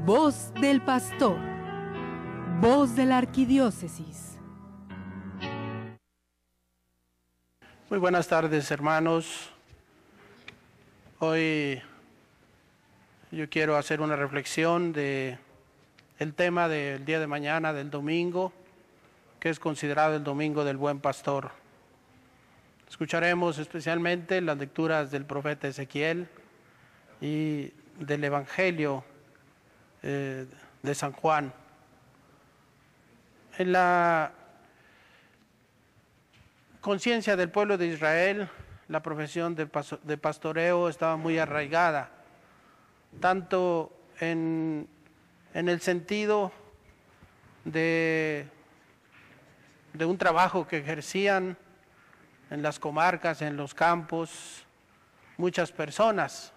Voz del pastor, voz de la arquidiócesis. Muy buenas tardes, hermanos. Hoy yo quiero hacer una reflexión de el tema del día de mañana, del domingo, que es considerado el Domingo del Buen Pastor. Escucharemos especialmente las lecturas del profeta Ezequiel y del Evangelio de San Juan. En la conciencia del pueblo de Israel, la profesión de pastoreo estaba muy arraigada, tanto en el sentido de un trabajo que ejercían en las comarcas, en los campos, muchas personas,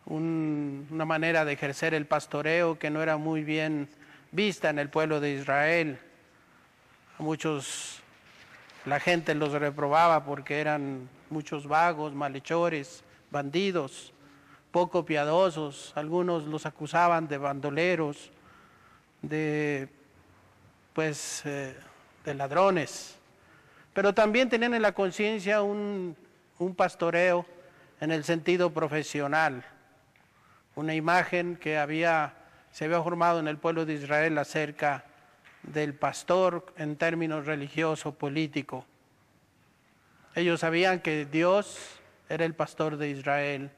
una manera de ejercer el pastoreo que no era muy bien vista en el pueblo de Israel. A muchos la gente los reprobaba porque eran muchos vagos, malhechores, bandidos, poco piadosos. Algunos los acusaban de bandoleros, de ladrones. Pero también tenían en la conciencia un pastoreo en el sentido profesional, una imagen que se había formado en el pueblo de Israel acerca del pastor en términos religioso-político. Ellos sabían que Dios era el pastor de Israel,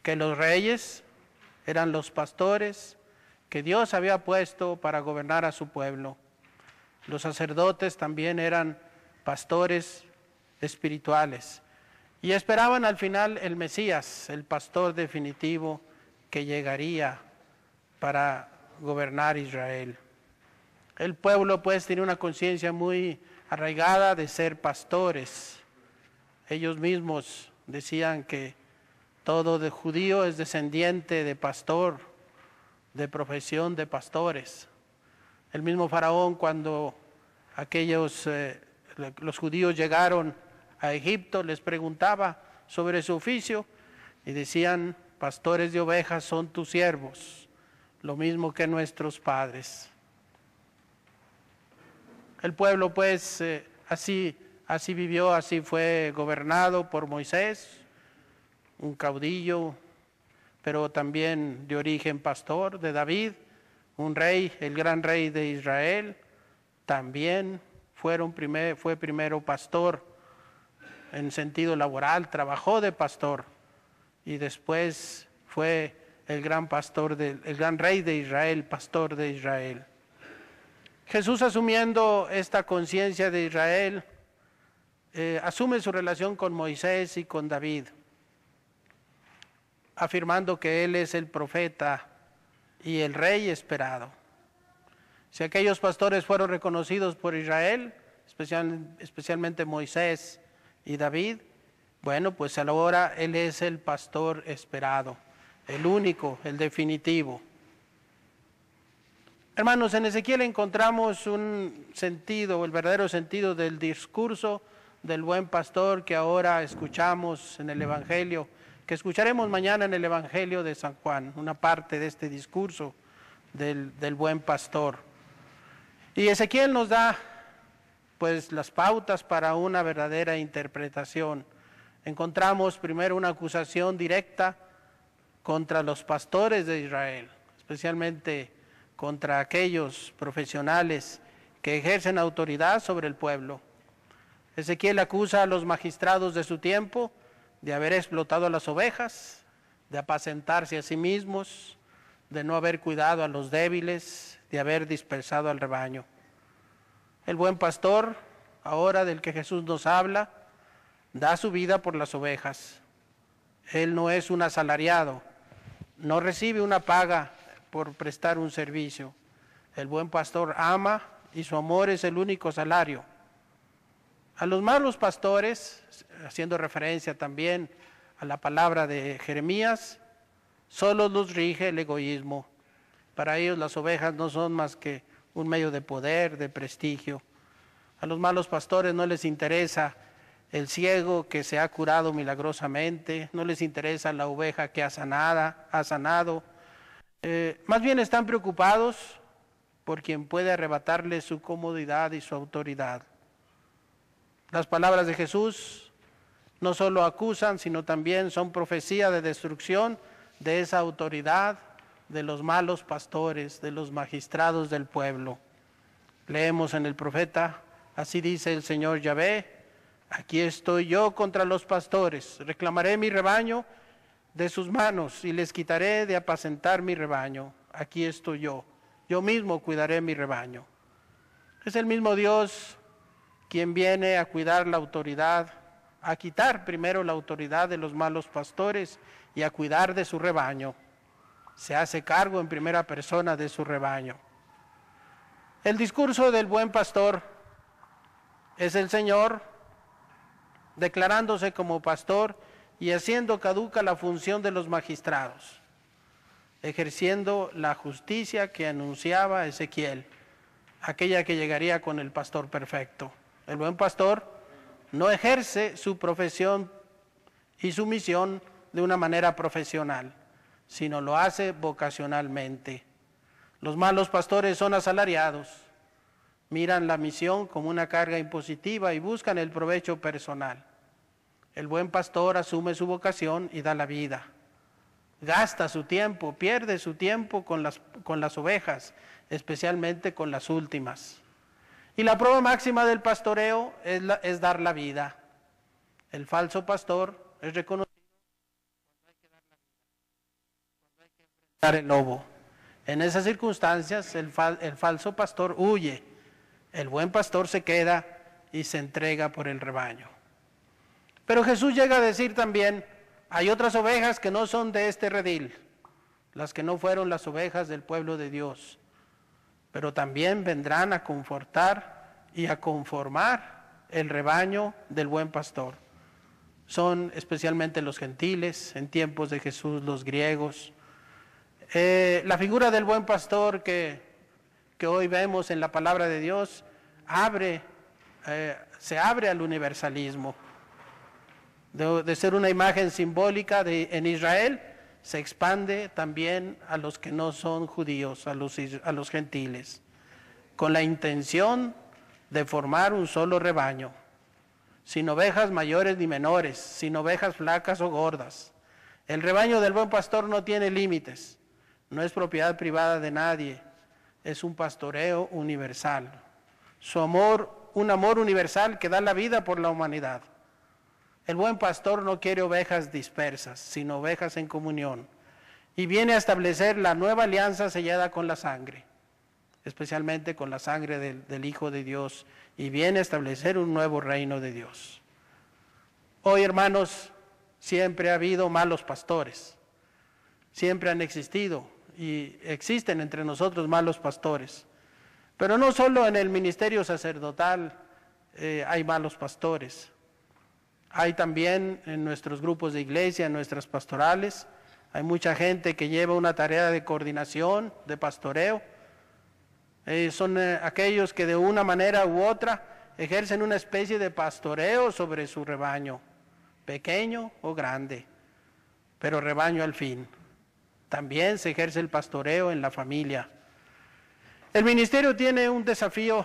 que los reyes eran los pastores que Dios había puesto para gobernar a su pueblo. Los sacerdotes también eran pastores espirituales y esperaban al final el Mesías, el pastor definitivo que llegaría para gobernar Israel. El pueblo pues tiene una conciencia muy arraigada de ser pastores. Ellos mismos decían que todo de judío es descendiente de pastor, de profesión de pastores. El mismo Faraón, cuando los judíos llegaron a Egipto, les preguntaba sobre su oficio y decían: pastores de ovejas son tus siervos, lo mismo que nuestros padres. El pueblo pues así vivió, así fue gobernado por Moisés, un caudillo, pero también de origen pastor, de David, un rey, el gran rey de Israel. También fue primero pastor en sentido laboral, trabajó de pastor y después fue el gran rey de Israel, pastor de Israel. Jesús, asumiendo esta conciencia de Israel, asume su relación con Moisés y con David, afirmando que él es el profeta y el rey esperado. Si aquellos pastores fueron reconocidos por Israel, especialmente Moisés y David, bueno, pues ahora él es el pastor esperado, el único, el definitivo. Hermanos, en Ezequiel encontramos un sentido, el verdadero sentido del discurso del buen pastor que ahora escuchamos en el Evangelio, que escucharemos mañana en el Evangelio de San Juan, una parte de este discurso del buen pastor. Y Ezequiel nos da pues las pautas para una verdadera interpretación. Encontramos primero una acusación directa contra los pastores de Israel, especialmente contra aquellos profesionales que ejercen autoridad sobre el pueblo. Ezequiel acusa a los magistrados de su tiempo de haber explotado a las ovejas, de apacentarse a sí mismos, de no haber cuidado a los débiles, de haber dispersado al rebaño. El buen pastor, ahora del que Jesús nos habla, da su vida por las ovejas. Él no es un asalariado, no recibe una paga por prestar un servicio. El buen pastor ama y su amor es el único salario. A los malos pastores, haciendo referencia también a la palabra de Jeremías, solo los rige el egoísmo. Para ellos las ovejas no son más que un medio de poder, de prestigio. A los malos pastores no les interesa el ciego que se ha curado milagrosamente, no les interesa la oveja que ha sanado, Más bien están preocupados por quien puede arrebatarles su comodidad y su autoridad. Las palabras de Jesús no solo acusan, sino también son profecía de destrucción de esa autoridad, de los malos pastores, de los magistrados del pueblo. Leemos en el profeta, así dice el Señor Yahvé, aquí estoy yo contra los pastores, reclamaré mi rebaño de sus manos y les quitaré de apacentar mi rebaño. Aquí estoy yo mismo cuidaré mi rebaño. Es el mismo Dios quien viene a cuidar la autoridad, a quitar primero la autoridad de los malos pastores y a cuidar de su rebaño. Se hace cargo en primera persona de su rebaño. El discurso del buen pastor es el Señor declarándose como pastor y haciendo caduca la función de los magistrados, ejerciendo la justicia que anunciaba Ezequiel, aquella que llegaría con el pastor perfecto. El buen pastor no ejerce su profesión y su misión de una manera profesional, sino lo hace vocacionalmente. Los malos pastores son asalariados, miran la misión como una carga impositiva y buscan el provecho personal. El buen pastor asume su vocación y da la vida. Gasta su tiempo, pierde su tiempo con las ovejas, especialmente con las últimas. Y la prueba máxima del pastoreo es dar la vida. El falso pastor es reconocido cuando hay que dar la vida, cuando hay que enfrentar el lobo. En esas circunstancias el falso pastor huye, el buen pastor se queda y se entrega por el rebaño. Pero Jesús llega a decir también, hay otras ovejas que no son de este redil, las que no fueron las ovejas del pueblo de Dios, pero también vendrán a confortar y a conformar el rebaño del buen pastor. Son especialmente los gentiles, en tiempos de Jesús los griegos. La figura del buen pastor que hoy vemos en la palabra de Dios se abre al universalismo. De ser una imagen simbólica en Israel, se expande también a los que no son judíos, a los gentiles, con la intención de formar un solo rebaño, sin ovejas mayores ni menores, sin ovejas flacas o gordas. El rebaño del buen pastor no tiene límites, no es propiedad privada de nadie, es un pastoreo universal. Su amor, un amor universal que da la vida por la humanidad. El buen pastor no quiere ovejas dispersas, sino ovejas en comunión. Y viene a establecer la nueva alianza sellada con la sangre, especialmente con la sangre del Hijo de Dios. Y viene a establecer un nuevo reino de Dios. Hoy, hermanos, siempre ha habido malos pastores. Siempre han existido y existen entre nosotros malos pastores. Pero no solo en el ministerio sacerdotal hay malos pastores. Hay también en nuestros grupos de iglesia, en nuestras pastorales, hay mucha gente que lleva una tarea de coordinación, de pastoreo. Son aquellos que de una manera u otra ejercen una especie de pastoreo sobre su rebaño, pequeño o grande, pero rebaño al fin. También se ejerce el pastoreo en la familia. El ministerio tiene un desafío,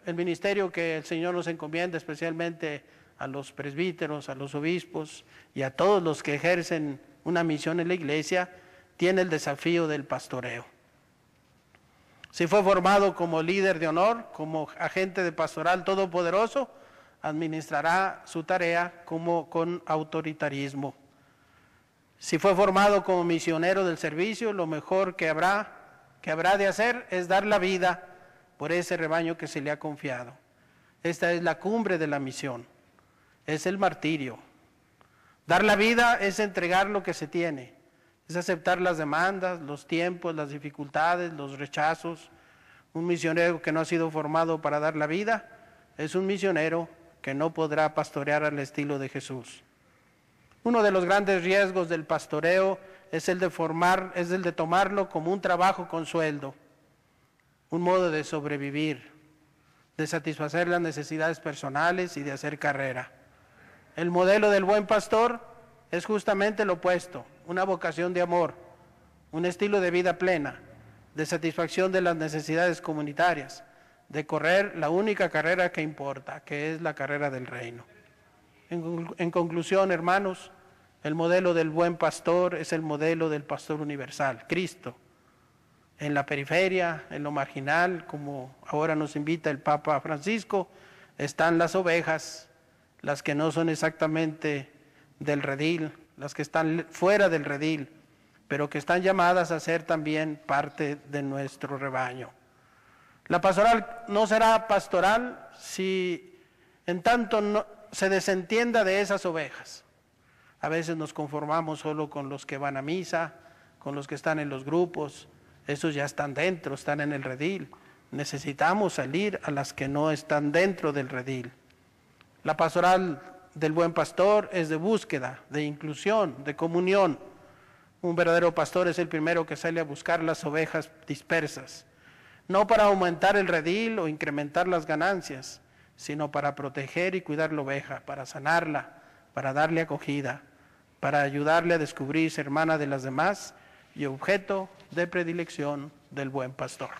el ministerio que el Señor nos encomienda especialmente a los presbíteros, a los obispos y a todos los que ejercen una misión en la iglesia, tiene el desafío del pastoreo. Si fue formado como líder de honor, como agente de pastoral todopoderoso, administrará su tarea con autoritarismo. Si fue formado como misionero del servicio, lo mejor que habrá de hacer es dar la vida por ese rebaño que se le ha confiado. Esta es la cumbre de la misión. Es el martirio. Dar la vida es entregar lo que se tiene, es aceptar las demandas, los tiempos, las dificultades, los rechazos. Un misionero que no ha sido formado para dar la vida es un misionero que no podrá pastorear al estilo de Jesús. Uno de los grandes riesgos del pastoreo es el de tomarlo como un trabajo con sueldo, un modo de sobrevivir, de satisfacer las necesidades personales y de hacer carrera. El modelo del buen pastor es justamente lo opuesto, una vocación de amor, un estilo de vida plena, de satisfacción de las necesidades comunitarias, de correr la única carrera que importa, que es la carrera del reino. En conclusión, hermanos, el modelo del buen pastor es el modelo del pastor universal, Cristo. En la periferia, en lo marginal, como ahora nos invita el Papa Francisco, están las ovejas, las que no son exactamente del redil, las que están fuera del redil, pero que están llamadas a ser también parte de nuestro rebaño. La pastoral no será pastoral si en tanto no se desentienda de esas ovejas. A veces nos conformamos solo con los que van a misa, con los que están en los grupos, esos ya están dentro, están en el redil. Necesitamos salir a las que no están dentro del redil. La pastoral del buen pastor es de búsqueda, de inclusión, de comunión. Un verdadero pastor es el primero que sale a buscar las ovejas dispersas, no para aumentar el redil o incrementar las ganancias, sino para proteger y cuidar la oveja, para sanarla, para darle acogida, para ayudarle a descubrirse hermana de las demás y objeto de predilección del buen pastor.